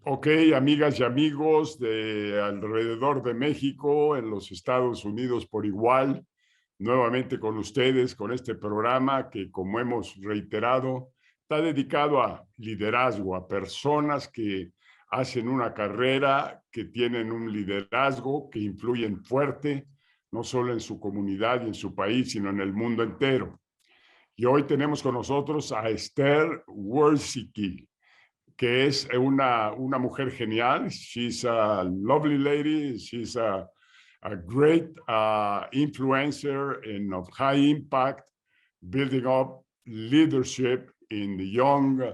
Ok, amigas y amigos de alrededor de México, en los Estados Unidos por igual, nuevamente con ustedes, con este programa que, como hemos reiterado, está dedicado a liderazgo, a personas que hacen una carrera, que tienen un liderazgo, que influyen fuerte, no solo en su comunidad y en su país, sino en el mundo entero. Y hoy tenemos con nosotros a Esther Wojcicki, que es una mujer genial. She's a lovely lady. She's a great influencer and of high impact, building up leadership in the young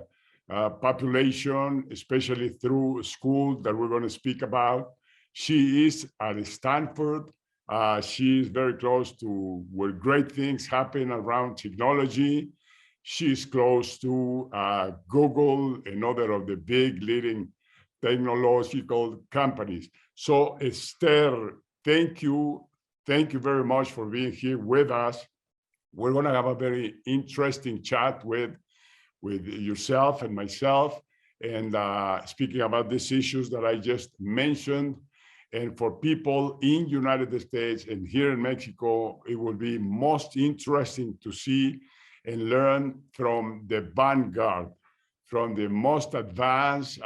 population, especially through school that we're going to speak about. She is at Stanford. She is very close to where great things happen around technology. She's close to Google and other of the big leading technological companies. So Esther, thank you. Thank you very much for being here with us. We're going to have a very interesting chat with yourself and myself, and speaking about these issues that I just mentioned. And for people in United States and here in Mexico, it will be most interesting to see and learn from the vanguard, from the most advanced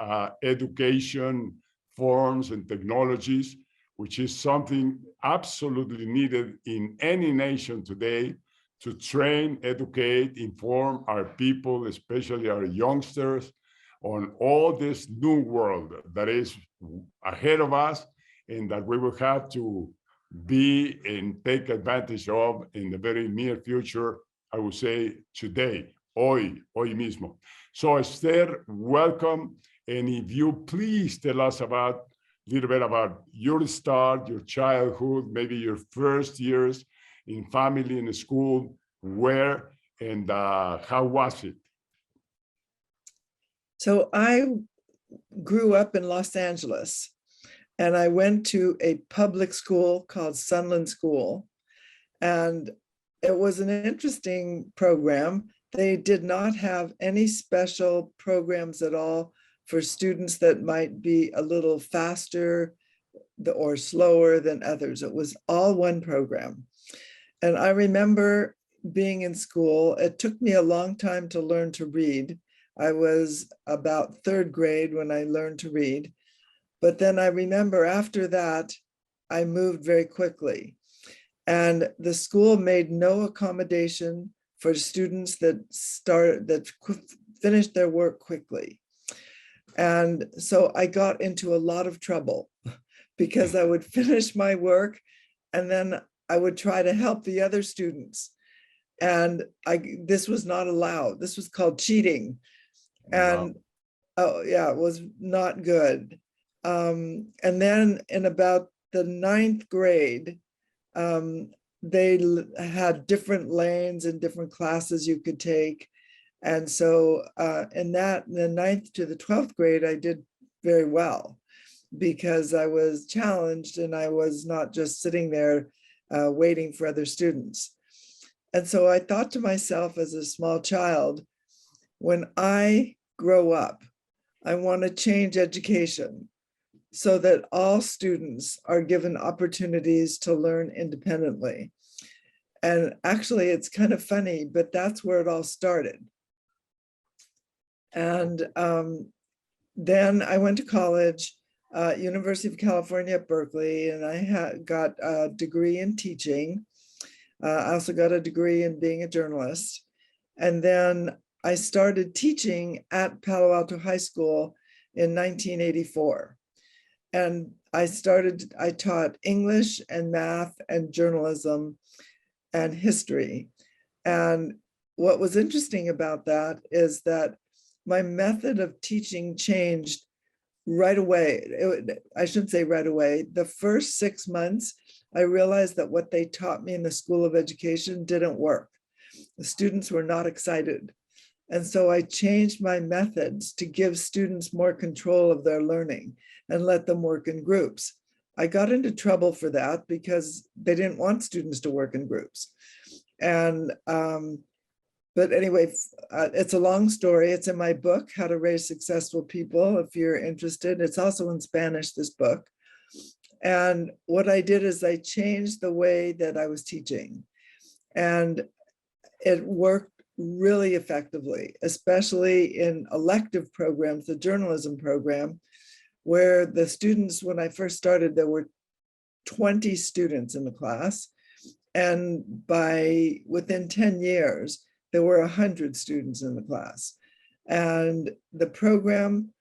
education forms and technologies, which is something absolutely needed in any nation today to train, educate, inform our people, especially our youngsters, on all this new world that is ahead of us and that we will have to be and take advantage of in the very near future. I would say today, hoy mismo. So Esther, welcome. And if you please tell us a little bit about your start, your childhood, maybe your first years in family, in school, where, and how was it? So I grew up in Los Angeles, and I went to a public school called Sunland School. And it was an interesting program. They did not have any special programs at all for students that might be a little faster or slower than others. It was all one program. And I remember being in school. It took me a long time to learn to read. I was about third grade when I learned to read. But then I remember after that, I moved very quickly. And the school made no accommodation for students that finished their work quickly. And so I got into a lot of trouble because I would finish my work and then I would try to help the other students. And this was not allowed. This was called cheating. And oh yeah, it was not good. And then in about the 9th grade, they had different lanes and different classes you could take. And so in the 9th to the 12th grade, I did very well because I was challenged and I was not just sitting there waiting for other students. And so I thought to myself as a small child, when I grow up, I want to change education so that all students are given opportunities to learn independently. And actually, it's kind of funny, but that's where it all started. And then I went to college. University of California at Berkeley, and I got a degree in teaching. I also got a degree in being a journalist. And then I started teaching at Palo Alto High School in 1984. And I taught English and math and journalism and history. And what was interesting about that is that my method of teaching changed right away. I shouldn't say right away. The first 6 months, I realized that what they taught me in the School of Education didn't work. The students were not excited. And so I changed my methods to give students more control of their learning and let them work in groups. I got into trouble for that because they didn't want students to work in groups. And but anyway, it's a long story. It's in my book, How to Raise Successful People, if you're interested. It's also in Spanish, this book. And what I did is I changed the way that I was teaching. And it worked really effectively, especially in elective programs, the journalism program, where the students, when I first started, there were 20 students in the class. And within 10 years, there were 100 students in the class. And the program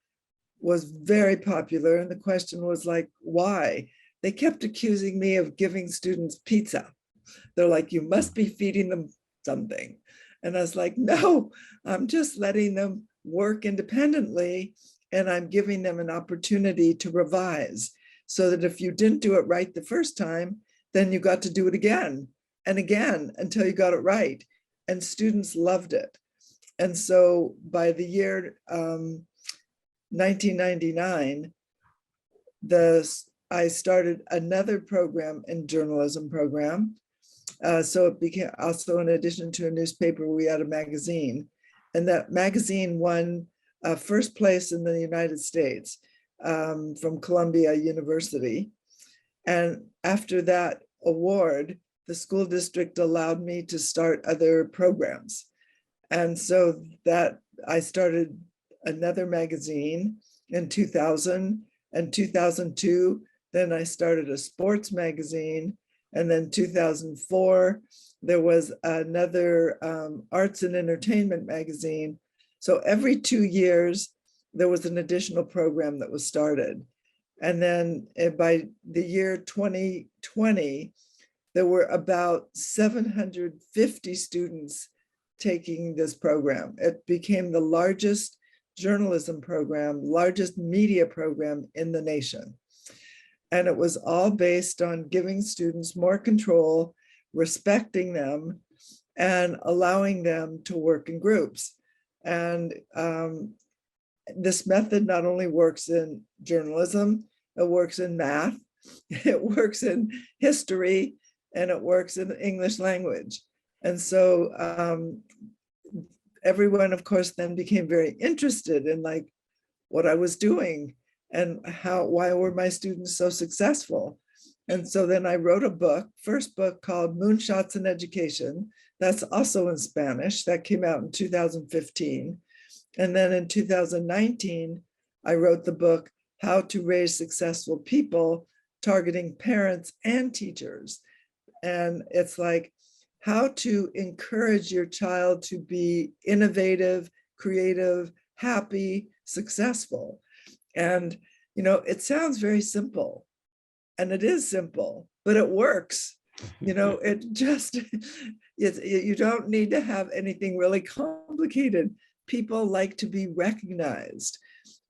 was very popular. And the question was like, why? They kept accusing me of giving students pizza. They're like, you must be feeding them something. And I was like, no, I'm just letting them work independently. And I'm giving them an opportunity to revise so that if you didn't do it right the first time, then you got to do it again and again until you got it right. And students loved it. And so by the year 1999, I started another program in journalism program. So it became also, in addition to a newspaper, we had a magazine. And that magazine won first place in the United States from Columbia University. And after that award, the school district allowed me to start other programs. And so that I started another magazine in 2000 and 2002. Then I started a sports magazine. And then 2004, there was another arts and entertainment magazine. So every 2 years, there was an additional program that was started. And then by the year 2020, there were about 750 students taking this program. It became the largest journalism program, largest media program in the nation. And it was all based on giving students more control, respecting them, and allowing them to work in groups. And this method not only works in journalism, it works in math, it works in history, and it works in the English language. And so everyone, of course, then became very interested in like what I was doing and why were my students so successful? And so then I wrote a first book called Moonshots in Education. That's also in Spanish. That came out in 2015. And then in 2019, I wrote the book, How to Raise Successful People, targeting parents and teachers. And it's like how to encourage your child to be innovative, creative, happy, successful. And, you know, it sounds very simple, and it is simple, but it works. You know, it just, you don't need to have anything really complicated. People like to be recognized.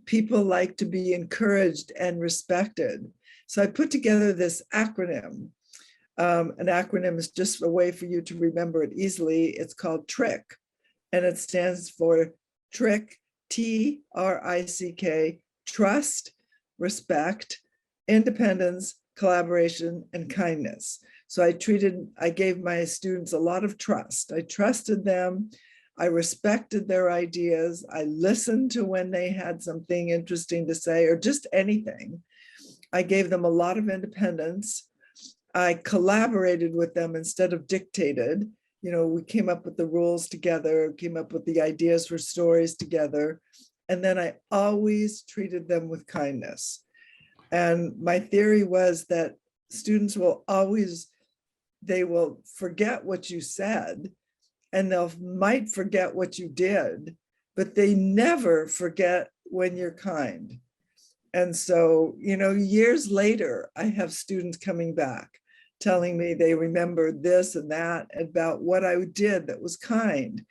People like to be encouraged and respected. So I put together this acronym. An acronym is just a way for you to remember it easily. It's called TRICK, and it stands for TRICK, TRICK, trust, respect, independence, collaboration, and kindness. So I gave my students a lot of trust. I trusted them. I respected their ideas. I listened to when they had something interesting to say or just anything. I gave them a lot of independence. I collaborated with them instead of dictated. You know, we came up with the rules together, came up with the ideas for stories together. And then I always treated them with kindness. And my theory was that students will always, they will forget what you said, and they'll might forget what you did, but they never forget when you're kind. And so, years later, I have students coming back telling me they remember this and that about what I did that was kind.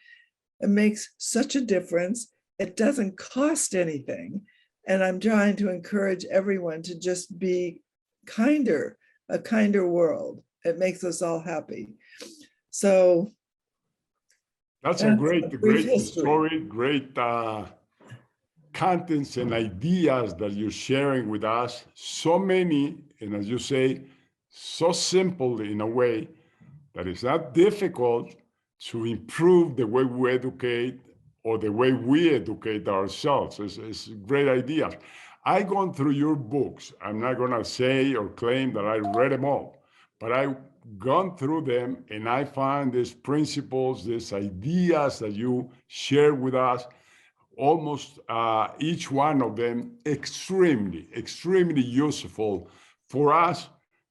It makes such a difference. It doesn't cost anything. And I'm trying to encourage everyone to just be kinder, a kinder world. It makes us all happy. So that's a great history. story, great contents and ideas that you're sharing with us. So many, and as you say, so simple in a way that it's not difficult to improve the way we educate or the way we educate ourselves. It's great ideas. I've gone through your books. I'm not going to say or claim that I read them all, but I've gone through them and I find these principles, these ideas that you share with us, almost each one of them extremely, extremely useful for us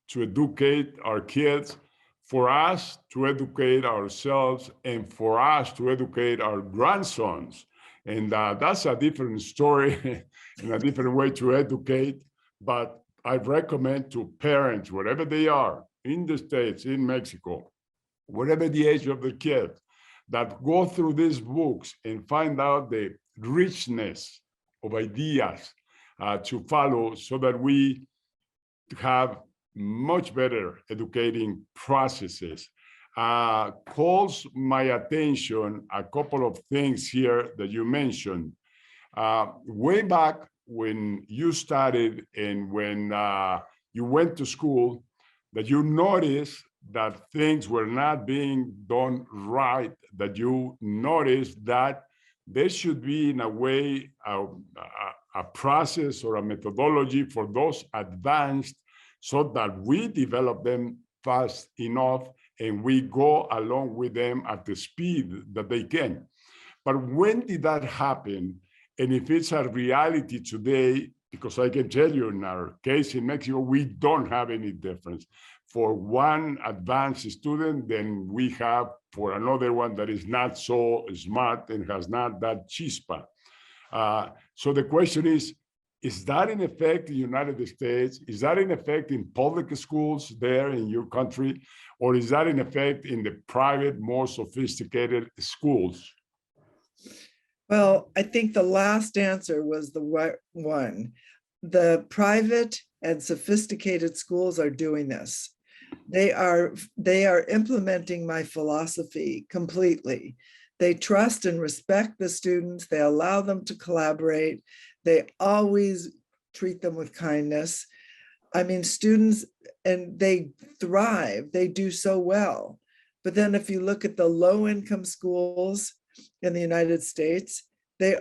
to educate our kids, for us to educate ourselves, and for us to educate our grandsons. And that's a different story and a different way to educate. But I recommend to parents, wherever they are, in the States, in Mexico, whatever the age of the kid, that go through these books and find out the richness of ideas to follow so that we have much better educating processes. Calls my attention a couple of things here that you mentioned. Way back when you started and when you went to school, that you noticed that things were not being done right, that you noticed that there should be, in a way, a process or a methodology for those advanced so that we develop them fast enough and we go along with them at the speed that they can. But when did that happen? And if it's a reality today, because I can tell you in our case in Mexico, we don't have any difference. For one advanced student, then we have for another one that is not so smart and has not that chispa. So the question is that in effect in the United States? Is that in effect in public schools there in your country? Or is that in effect in the private, more sophisticated schools? Well, I think the last answer was the right one. The private and sophisticated schools are doing this. They are implementing my philosophy completely. They trust and respect the students. They allow them to collaborate. They always treat them with kindness. I mean, students, and they thrive. They do so well. But then if you look at the low-income schools in the United States, they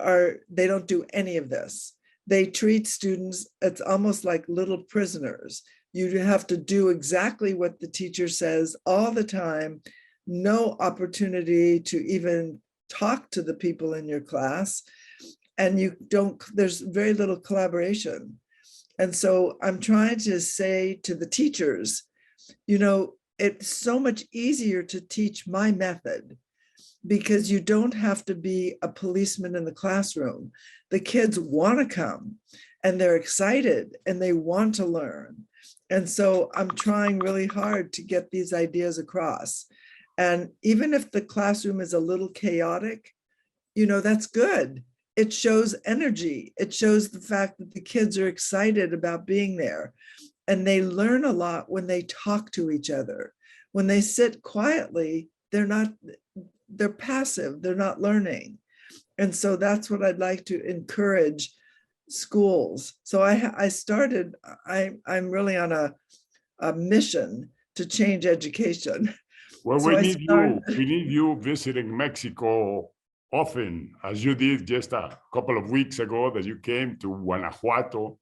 don't do any of this. They treat students, it's almost like little prisoners. You have to do exactly what the teacher says all the time, no opportunity to even talk to the people in your class. And there's very little collaboration. And so I'm trying to say to the teachers, it's so much easier to teach my method because you don't have to be a policeman in the classroom. The kids want to come and they're excited and they want to learn. And so I'm trying really hard to get these ideas across. And even if the classroom is a little chaotic, that's good. It shows energy. It shows the fact that the kids are excited about being there. And they learn a lot when they talk to each other. When they sit quietly, they're passive, they're not learning. And so that's what I'd like to encourage schools. So I'm really on a mission to change education. Well, so we need you visiting Mexico often, as you did just a couple of weeks ago that you came to Guanajuato,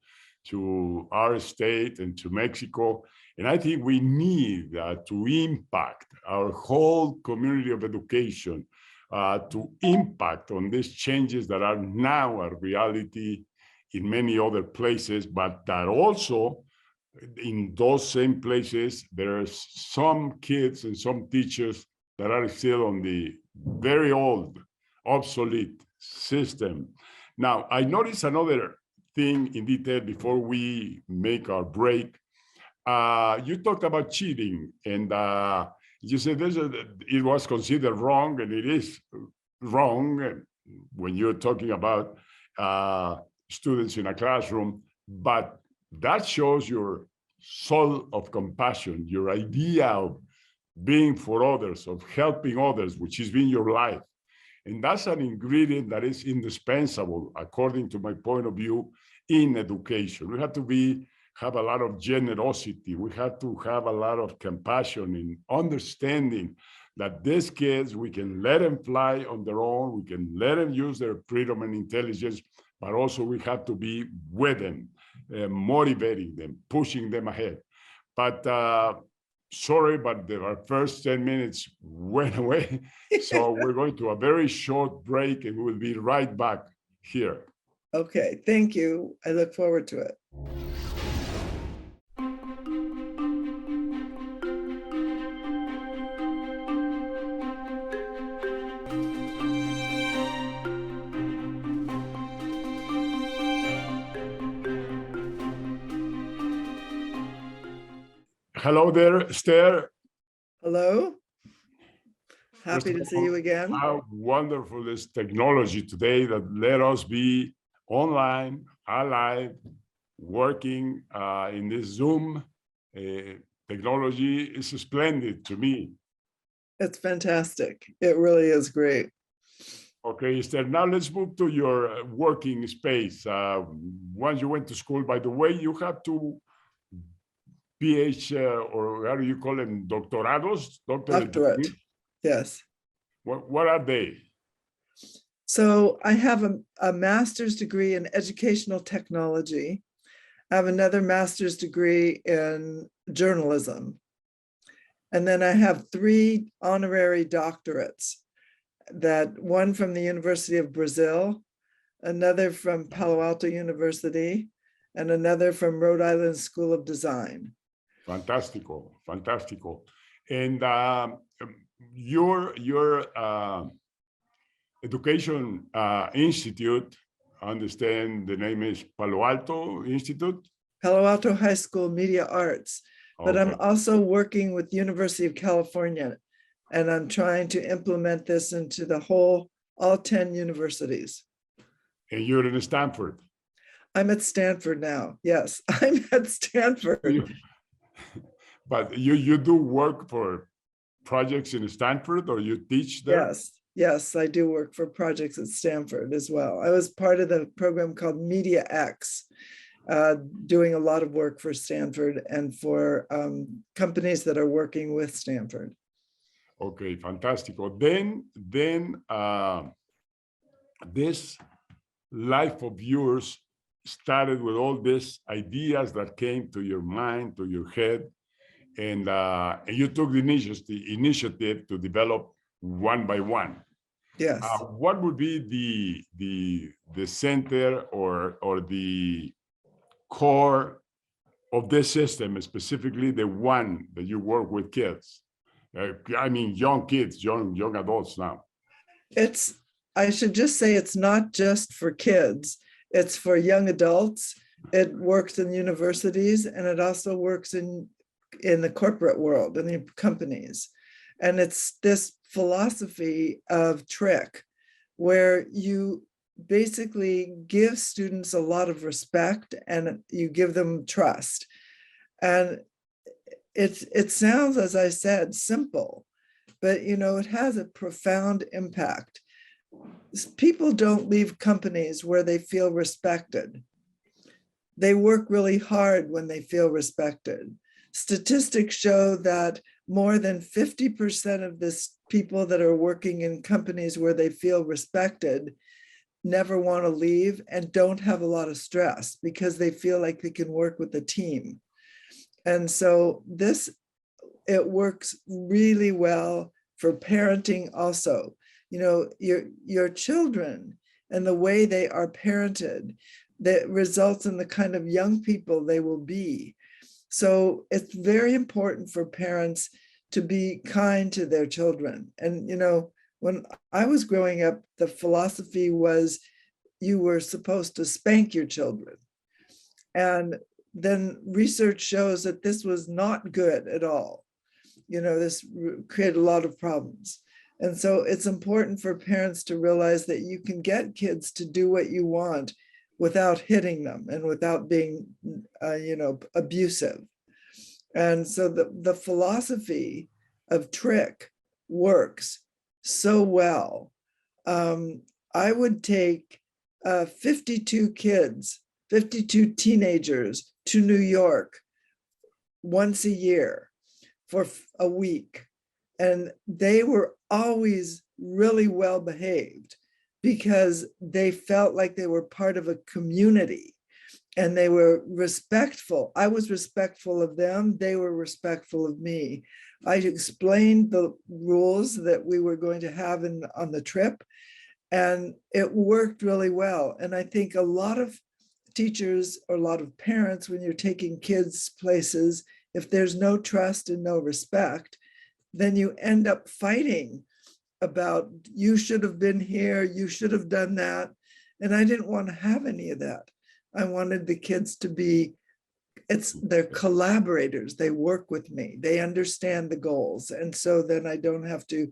to our state and to Mexico. And I think we need to impact our whole community of education, to impact on these changes that are now a reality in many other places, but that also in those same places, there are some kids and some teachers that are still on the very old, obsolete system. Now, I noticed another thing in detail before we make our break. You talked about cheating, and you said it was considered wrong, and it is wrong when you're talking about students in a classroom, but that shows your soul of compassion, your idea of being for others, of helping others, which has been your life. And that's an ingredient that is indispensable, according to my point of view, in education. We have to have a lot of generosity. We have to have a lot of compassion in understanding that these kids, we can let them fly on their own, we can let them use their freedom and intelligence, but also we have to be with them, motivating them, pushing them ahead. But sorry, but our first 10 minutes went away. So we're going to a very short break and we will be right back here. Okay, thank you. I look forward to it. Hello there, Esther. Hello. Happy to see you again. How wonderful is technology today that let us be online, alive, working in this Zoom. Technology is splendid to me. It's fantastic. It really is great. Okay, Esther, now let's move to your working space. Once you went to school, by the way, you have to or how do you call them, doctorados? Doctorate, yes. What are they? So I have a master's degree in educational technology. I have another master's degree in journalism. And then I have 3 honorary doctorates, one from the University of Brazil, another from Palo Alto University, and another from Rhode Island School of Design. Fantastico, fantastico. And your education institute, I understand the name is Palo Alto Institute? Palo Alto High School Media Arts. But Okay. I'm also working with University of California, and I'm trying to implement this into all 10 universities. And you're in Stanford? I'm at Stanford now. Yes, I'm at Stanford. But you do work for projects in Stanford, or you teach there? Yes, I do work for projects at Stanford as well. I was part of the program called Media X, doing a lot of work for Stanford and for companies that are working with Stanford. Okay, fantastico. Then this life of yours started with all these ideas that came to your mind, to your head, and you took the initiative to develop one by one. Yes. What would be the center or the core of this system, specifically the one that you work with kids? I mean, young kids, young adults now. I should just say it's not just for kids. It's for young adults. It works in universities, and it also works in the corporate world, in the companies. And it's this philosophy of trick, where you basically give students a lot of respect and you give them trust. And it sounds, as I said, simple, but it has a profound impact. People don't leave companies where they feel respected. They work really hard when they feel respected. Statistics show that more than 50% of this people that are working in companies where they feel respected never want to leave and don't have a lot of stress because they feel like they can work with a team. And so it works really well for parenting also. Your children and the way they are parented that results in the kind of young people they will be. So it's very important for parents to be kind to their children. And, when I was growing up, the philosophy was you were supposed to spank your children. And then research shows that this was not good at all. This created a lot of problems. And so it's important for parents to realize that you can get kids to do what you want without hitting them and without being, abusive. And so the philosophy of trick works so well. I would take 52 kids, 52 teenagers to New York once a year for a week. And they were always really well behaved because they felt like they were part of a community and they were respectful. I was respectful of them. They were respectful of me. I explained the rules that we were going to have on the trip, and it worked really well. And I think a lot of teachers or a lot of parents, when you're taking kids places, if there's no trust and no respect, then you end up fighting about, you should have been here, you should have done that. And I didn't want to have any of that. I wanted the kids to be, they're collaborators. They work with me. They understand the goals. And so then I don't have to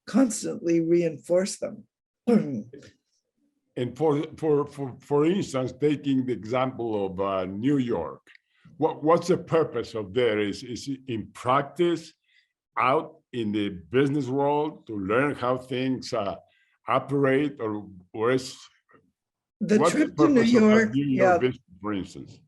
constantly reinforce them. And for instance, taking the example of New York, what's the purpose of there? Is it in practice, out in the business world, to learn how things operate, or is the trip to New York? Visit, for instance?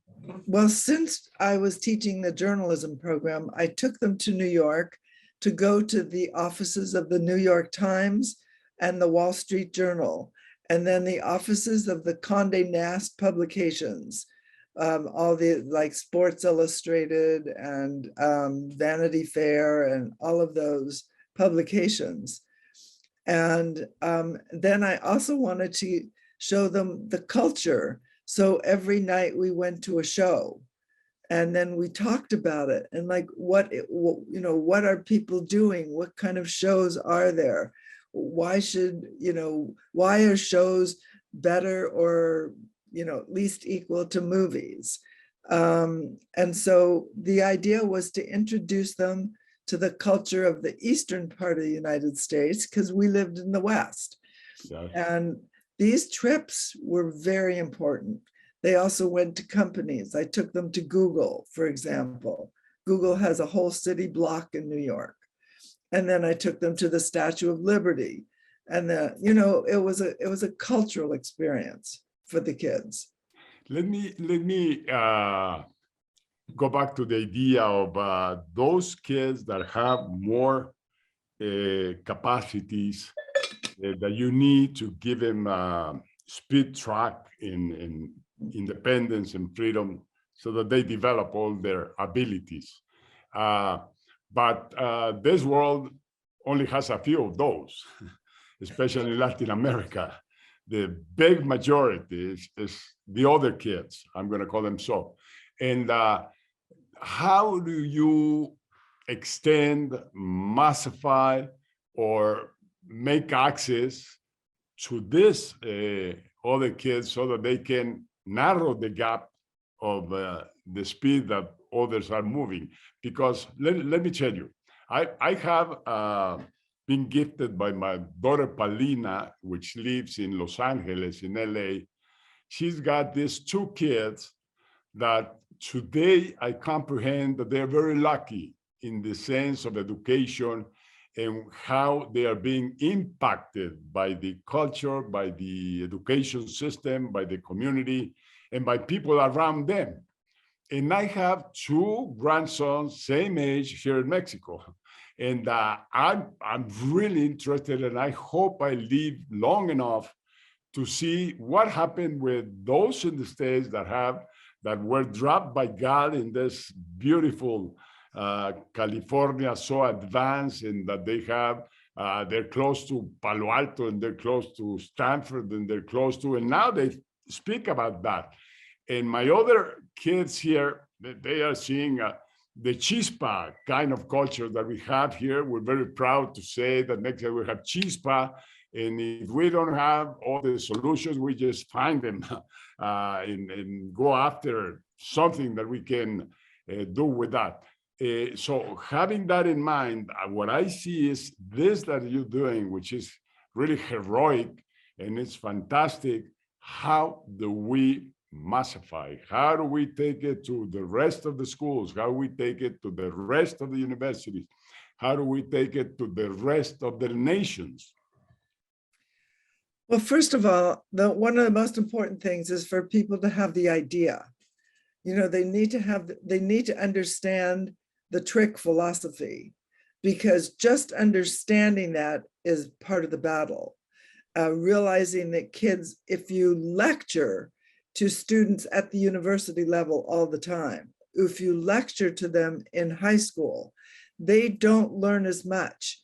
Well, since I was teaching the journalism program, I took them to New York to go to the offices of the New York Times and the Wall Street Journal, and then the offices of the Condé Nast publications, all the like Sports Illustrated and Vanity Fair and all of those publications. And then I also wanted to show them the culture. So every night we went to a show, and then we talked about it and like what are people doing? What kind of shows are there? Why are shows better or at least equal to movies? And so the idea was to introduce them to the culture of the eastern part of the United States, because we lived in the West. Yeah. And these trips were very important. They also went to companies. I took them to Google, for example. Google has a whole city block in New York. And then I took them to the Statue of Liberty. And it was a cultural experience for the kids. Let me go back to the idea of those kids that have more capacities that you need to give them speed track in independence and freedom, so that they develop all their abilities. But this world only has a few of those, especially in Latin America. The big majority is the other kids, I'm going to call them so. And how do you extend, massify, or make access to this other kids so that they can narrow the gap of the speed that others are moving? Because let me tell you, I have been gifted by my daughter Paulina, which lives in Los Angeles, in LA. She's got these two kids that today I comprehend that they're very lucky in the sense of education and how they are being impacted by the culture, by the education system, by the community, and by people around them. And I have two grandsons, same age, here in Mexico. And I'm really interested, and I hope I live long enough to see what happened with those in the States that were dropped by God in this beautiful California, so advanced, and that they have, they're close to Palo Alto, and they're close to Stanford, and they're close to, and now they speak about that. And my other kids here, they are seeing the chispa kind of culture that we have here. We're very proud to say that next year we have chispa. And if we don't have all the solutions, we just find them and go after something that we can do with that. So having that in mind, what I see is this that you're doing, which is really heroic and it's fantastic. How do we massify? How do we take it to the rest of the schools? How do we take it to the rest of the universities? How do we take it to the rest of the nations? Well, first of all, one of the most important things is for people to have the idea. You know, they need to understand the trick philosophy, because just understanding that is part of the battle. Realizing that kids, if you lecture to students at the university level all the time, if you lecture to them in high school, they don't learn as much.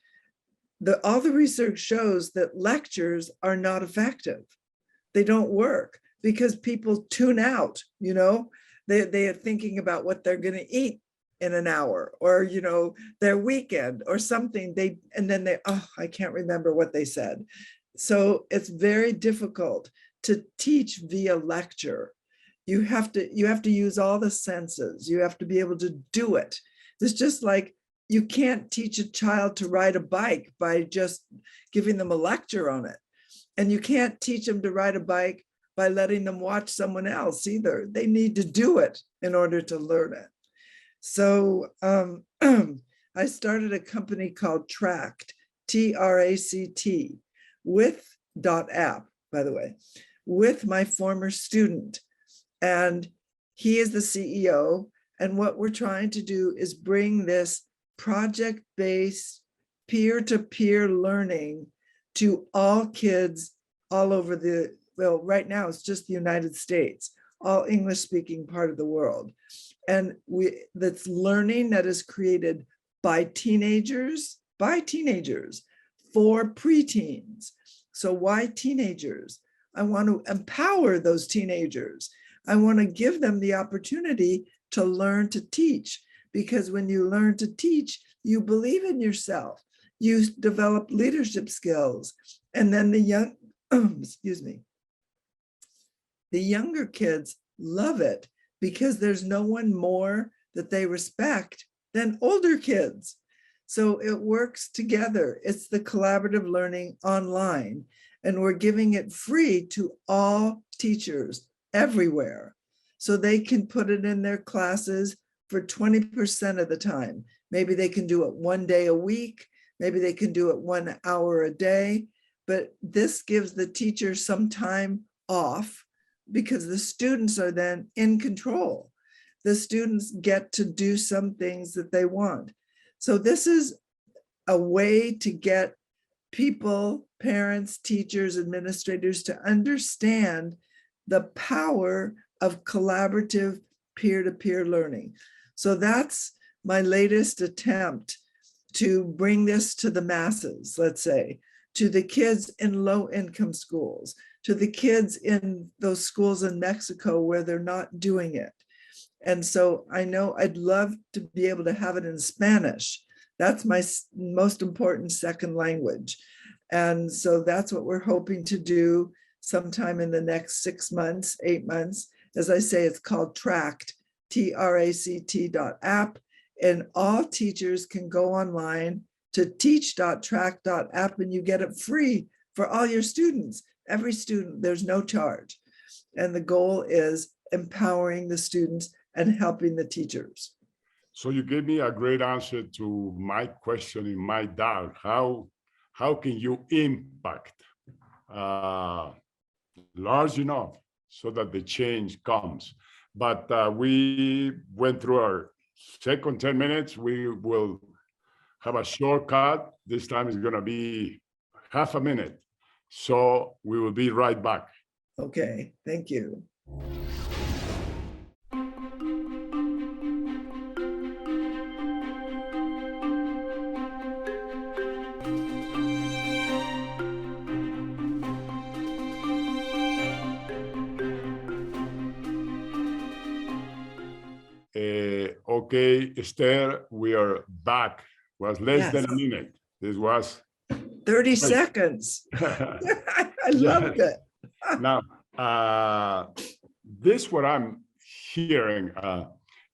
All the research shows that lectures are not effective. They don't work because people tune out, you know, they are thinking about what they're going to eat in an hour, or, you know, their weekend or something. And then I can't remember what they said. So it's very difficult to teach via lecture. You have to use all the senses. You have to be able to do it. It's just like you can't teach a child to ride a bike by just giving them a lecture on it. And you can't teach them to ride a bike by letting them watch someone else either. They need to do it in order to learn it. So I started a company called Tract, T-R-A-C-T, with .app, by the way, with my former student. And he is the CEO. And what we're trying to do is bring this project-based peer-to-peer learning to all kids all over right now it's just the United States, all English-speaking part of the world. And that's learning that is created by teenagers for preteens. So why teenagers? I want to empower those teenagers. I want to give them the opportunity to learn to teach, because when you learn to teach, you believe in yourself. You develop leadership skills. And then the younger kids love it because there's no one more that they respect than older kids. So it works together. It's the collaborative learning online, and we're giving it free to all teachers everywhere. So they can put it in their classes for 20% of the time. Maybe they can do it one day a week. Maybe they can do it 1 hour a day. But this gives the teacher some time off because the students are then in control. The students get to do some things that they want. So this is a way to get people, parents, teachers, administrators to understand the power of collaborative peer-to-peer learning. So that's my latest attempt to bring this to the masses, let's say, to the kids in low-income schools, to the kids in those schools in Mexico where they're not doing it. And so I know I'd love to be able to have it in Spanish. That's my most important second language. And so that's what we're hoping to do sometime in the next 6 months, 8 months. As I say, it's called Tract, Tract.app. And all teachers can go online to teach.tract.app, and you get it free for all your students. Every student, there's no charge. And the goal is empowering the students and helping the teachers. So you gave me a great answer to my question in my doubt. How can you impact large enough so that the change comes? But we went through our second 10 minutes. We will have a shortcut. This time it's going to be half a minute. So we will be right back. Okay, thank you. Okay, Esther, we are back. Was less than Yes. a minute. This was 30 great. seconds. I Yes. loved it. Now, this what I'm hearing,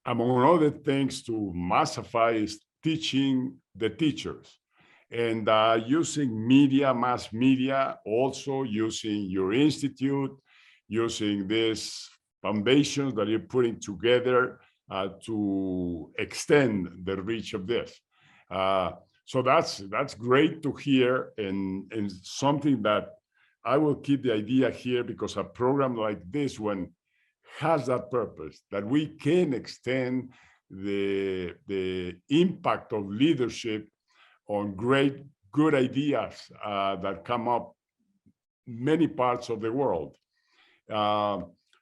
among other things to massify is teaching the teachers and using media, mass media, also using your institute, using these foundations that you're putting together to extend the reach of this. So that's great to hear, and something that I will keep the idea here, because a program like this one has that purpose, that we can extend the impact of leadership on great, good ideas that come up many parts of the world.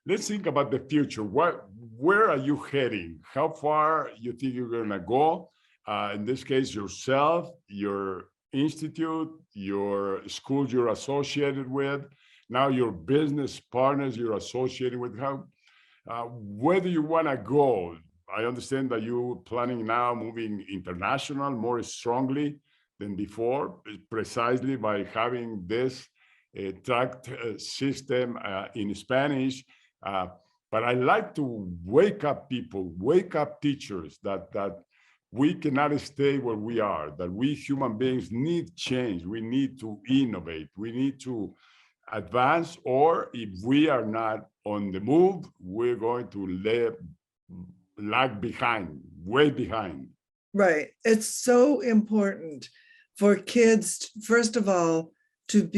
Let's think about the future. Where are you heading? How far you think you're going to go? In this case, yourself, your institute, your schools you're associated with, now your business partners you're associated with. Where do you want to go? I understand that you're planning now moving international more strongly than before, precisely by having this tracked system in Spanish. But I like to wake up people, wake up teachers that we cannot stay where we are, that we human beings need change. We need to innovate. We need to advance, or if we are not on the move, we're going to lag behind, way behind. Right. It's so important for kids, first of all, to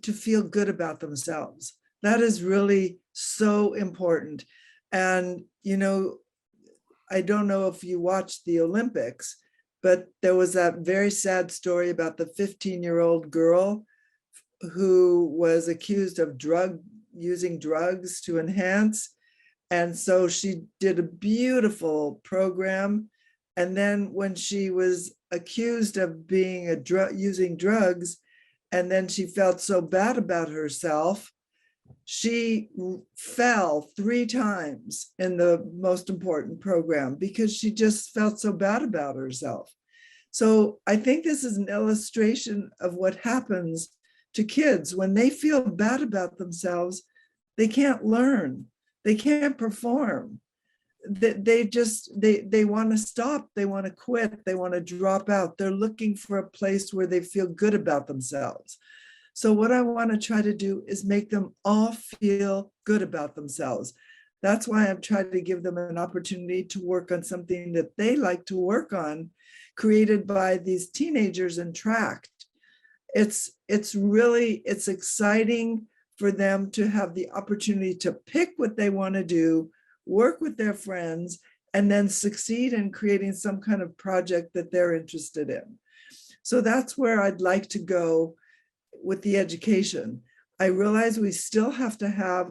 feel good about themselves. That is really so important. And, you know, I don't know if you watched the Olympics, but there was that very sad story about the 15-year-old girl who was accused of using drugs to enhance. And so she did a beautiful program. And then when she was accused of being using drugs, and then she felt so bad about herself, she fell 3 times in the most important program because she just felt so bad about herself. So I think this is an illustration of what happens to kids when they feel bad about themselves. They can't learn, they can't perform. They want to stop, they want to quit, they want to drop out. They're looking for a place where they feel good about themselves. So what I want to try to do is make them all feel good about themselves. That's why I'm trying to give them an opportunity to work on something that they like to work on, created by these teenagers and tracked. It's exciting for them to have the opportunity to pick what they want to do, work with their friends, and then succeed in creating some kind of project that they're interested in. So that's where I'd like to go with the education. I realize we still have to have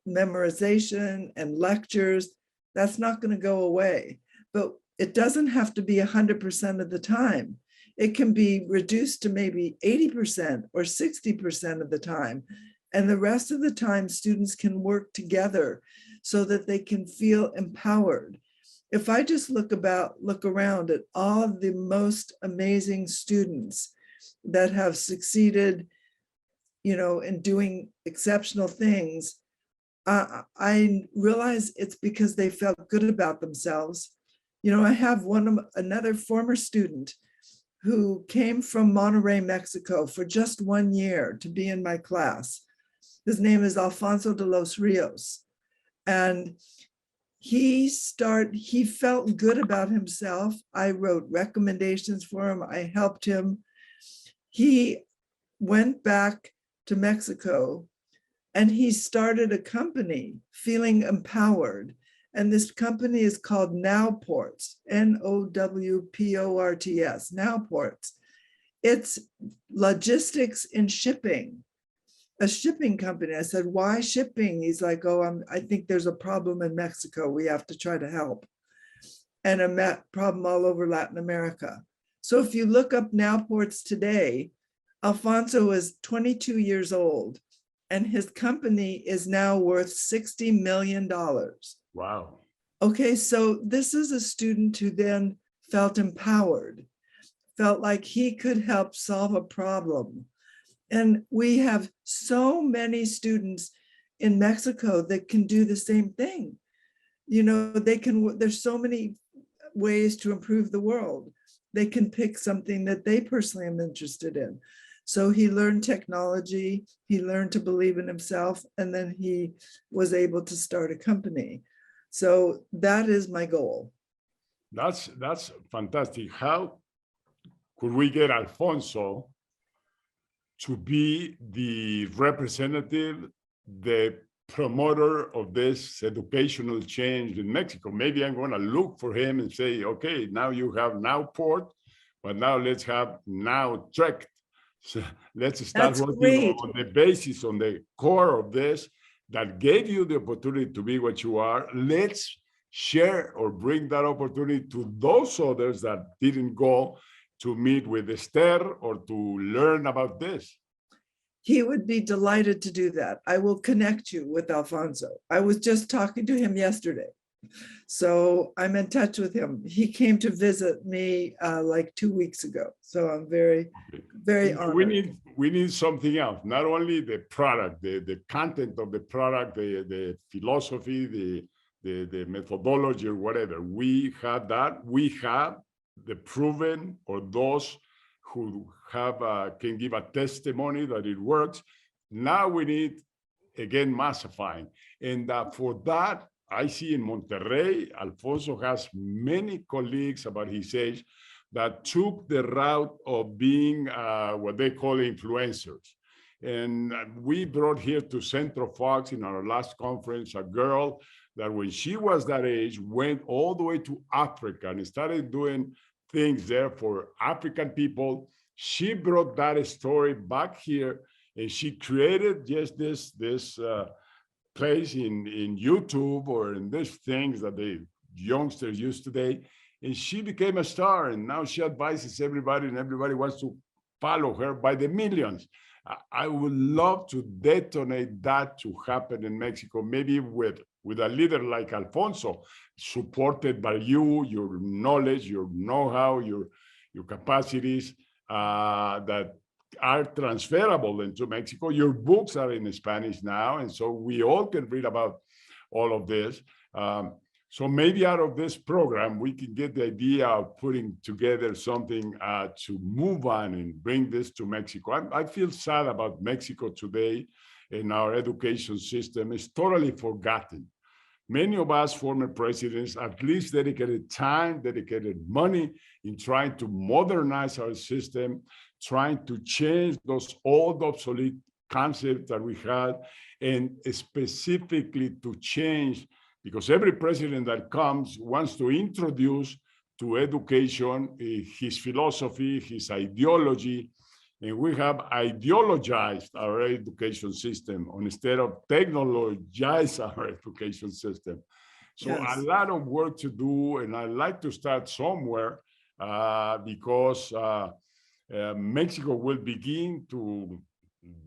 memorization and lectures. That's not going to go away, but it doesn't have to be 100% of the time. It can be reduced to maybe 80% or 60% of the time. And the rest of the time, students can work together so that they can feel empowered. If I just look around at all of the most amazing students that have succeeded, you know, in doing exceptional things, I realize it's because they felt good about themselves. You know, I have another former student who came from Monterrey, Mexico for just 1 year to be in my class. His name is Alfonso de los Rios. And he felt good about himself. I wrote recommendations for him. I helped him. He went back to Mexico and he started a company feeling empowered. And this company is called Nowports, Nowports, Nowports. It's logistics in shipping, a shipping company. I said, why shipping? He's like, oh, I think there's a problem in Mexico. We have to try to help. And a problem all over Latin America. So if you look up Nowports today, Alfonso is 22 years old and his company is now worth $60 million. Wow. Okay, so this is a student who then felt empowered, felt like he could help solve a problem. And we have so many students in Mexico that can do the same thing. You know, there's so many ways to improve the world. They can pick something that they personally are interested in. So he learned technology, he learned to believe in himself, and then he was able to start a company. So that is my goal. That's fantastic. How could we get Alfonso to be the representative, the promoter of this educational change in Mexico? Maybe I'm going to look for him and say, okay, now you have now port, but now let's have now track. So let's start That's working great. on the basis, on the core of this that gave you the opportunity to be what you are. Let's share or bring that opportunity to those others that didn't go to meet with Esther or to learn about this. He would be delighted to do that. I will connect you with Alfonso. I was just talking to him yesterday. So I'm in touch with him. He came to visit me like 2 weeks ago. So I'm very, very honored. We need something else, not only the product, the content of the product, the philosophy, the methodology or whatever. We have that. We have the proven, or those who have can give a testimony that it works. Now we need, again, massifying. And for that, I see in Monterrey, Alfonso has many colleagues about his age that took the route of being what they call influencers. And we brought here to Centro Fox in our last conference a girl that when she was that age went all the way to Africa and started doing things there for African people. She brought that story back here and she created just this place in YouTube or in these things that the youngsters use today. And she became a star, and now she advises everybody, and everybody wants to follow her by the millions. I would love to detonate that to happen in Mexico, maybe with a leader like Alfonso, supported by you, your knowledge, your know-how, your capacities that are transferable into Mexico. Your books are in Spanish now, and so we all can read about all of this. So maybe out of this program, we can get the idea of putting together something to move on and bring this to Mexico. I feel sad about Mexico today, and our education system is totally forgotten. Many of us former presidents at least dedicated time, dedicated money in trying to modernize our system, trying to change those old obsolete concepts that we had, and specifically to change, because every president that comes wants to introduce to education his philosophy, his ideology, and we have ideologized our education system instead of technologize our education system. So yes, a lot of work to do, and I'd like to start somewhere because Mexico will begin to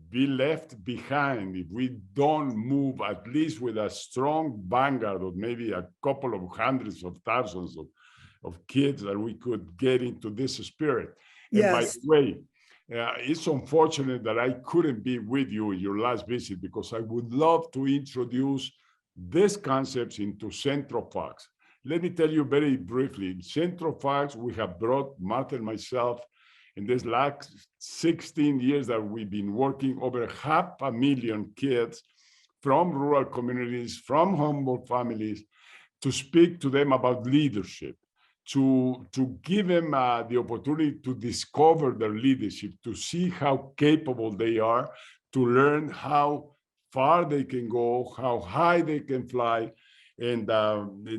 be left behind if we don't move at least with a strong vanguard of maybe a couple of hundreds of thousands of kids that we could get into this spirit. Yes. And by the way, it's unfortunate that I couldn't be with you in your last visit because I would love to introduce these concepts into Centro Fox. Let me tell you very briefly, in Centro Fox, we have brought Martha and myself in this last 16 years that we've been working, over 500,000 kids from rural communities, from humble families, to speak to them about leadership, to give them the opportunity to discover their leadership, to see how capable they are, to learn how far they can go, how high they can fly. And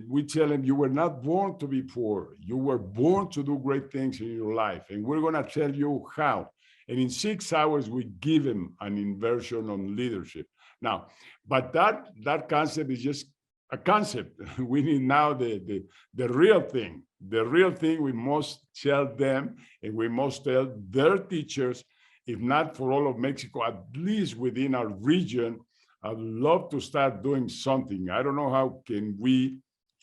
we tell them, you were not born to be poor. You were born to do great things in your life. And we're going to tell you how. And in 6 hours, we give them an inversion on leadership. Now, but that concept is just a concept. We need now the real thing. The real thing we must tell them, and we must tell their teachers, if not for all of Mexico, at least within our region. I'd love to start doing something. I don't know how can we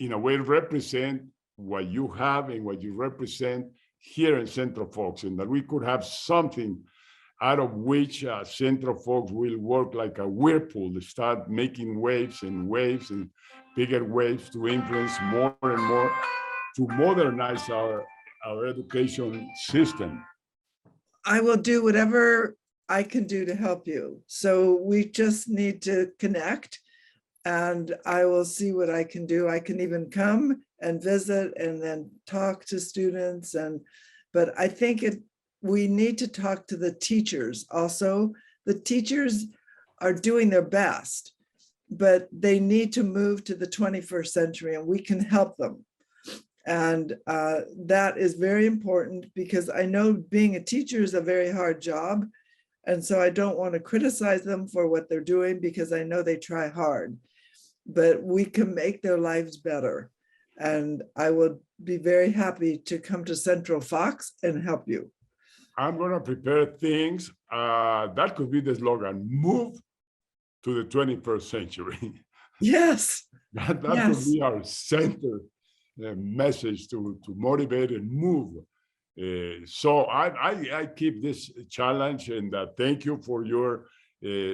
in a way, represent what you have and what you represent here in Centro Fox, and that we could have something out of which Centro Fox will work like a whirlpool, to start making waves and bigger waves to influence more and more, to modernize our education system. I will do whatever I can do to help you. So we just need to connect, and I will see what I can do. I can even come and visit and then talk to students. But I think we need to talk to the teachers also. The teachers are doing their best, but they need to move to the 21st century, and we can help them. And that is very important, because I know being a teacher is a very hard job. And so I don't want to criticize them for what they're doing, because I know they try hard, but we can make their lives better. And I will be very happy to come to Central Fox and help you. I'm going to prepare things. That could be the slogan: move to the 21st century. Yes. that yes. Could be our center message to motivate and move. So I keep this challenge, and thank you for your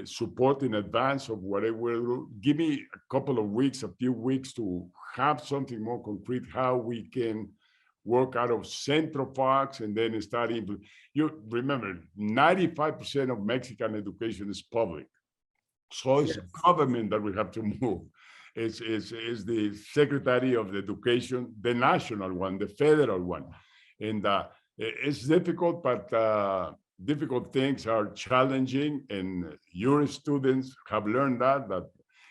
support in advance of what I will do. Give me a few weeks to have something more concrete, how we can work out of Centro Fox, and then start you remember 95% of Mexican education is public. So it's government that we have to move. It's the Secretary of Education, the national one, the federal one. And it's difficult, but difficult things are challenging, and your students have learned that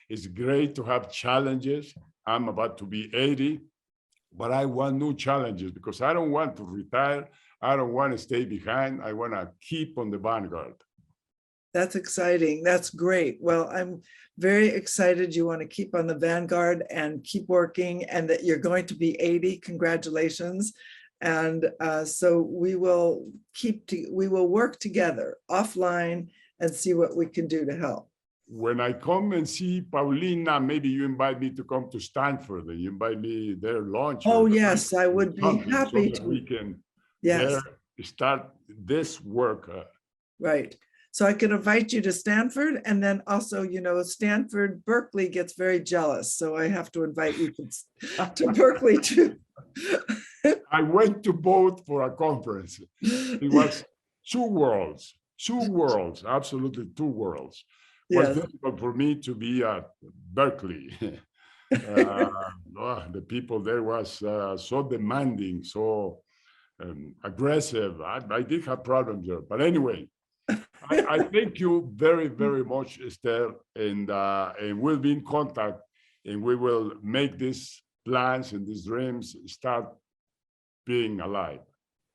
it's great to have challenges. I'm about to be 80, but I want new challenges, because I don't want to retire. I don't want to stay behind. I want to keep on the vanguard. That's exciting. That's great. Well, I'm very excited you want to keep on the vanguard and keep working, and that you're going to be 80. Congratulations. And so we will work together offline and see what we can do to help. When I come and see Paulina, maybe you invite me to come to Stanford, and you invite me there lunch. Oh, yes, I would be happy to. We can start this work. Right. So I can invite you to Stanford, and then also, Stanford, Berkeley gets very jealous. So I have to invite you to Berkeley too. I went to both for a conference. It was two worlds, absolutely two worlds. It was difficult for me to be at Berkeley. The people there was so demanding, so aggressive. I did have problems there, but anyway, I thank you very, very much, Esther, and we'll be in contact, and we will make these plans and these dreams start being alive.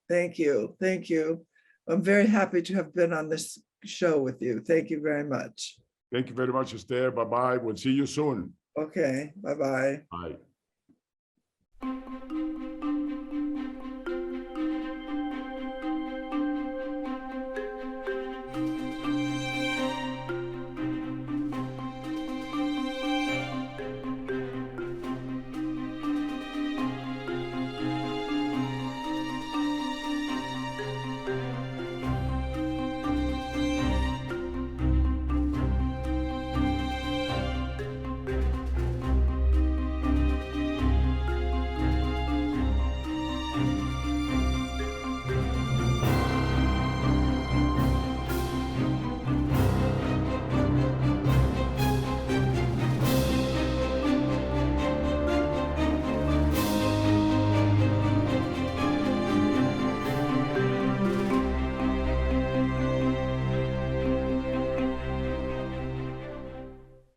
Thank you. Thank you. I'm very happy to have been on this show with you. Thank you very much. Thank you very much, Esther. Bye-bye. We'll see you soon. Okay. Bye-bye. Bye.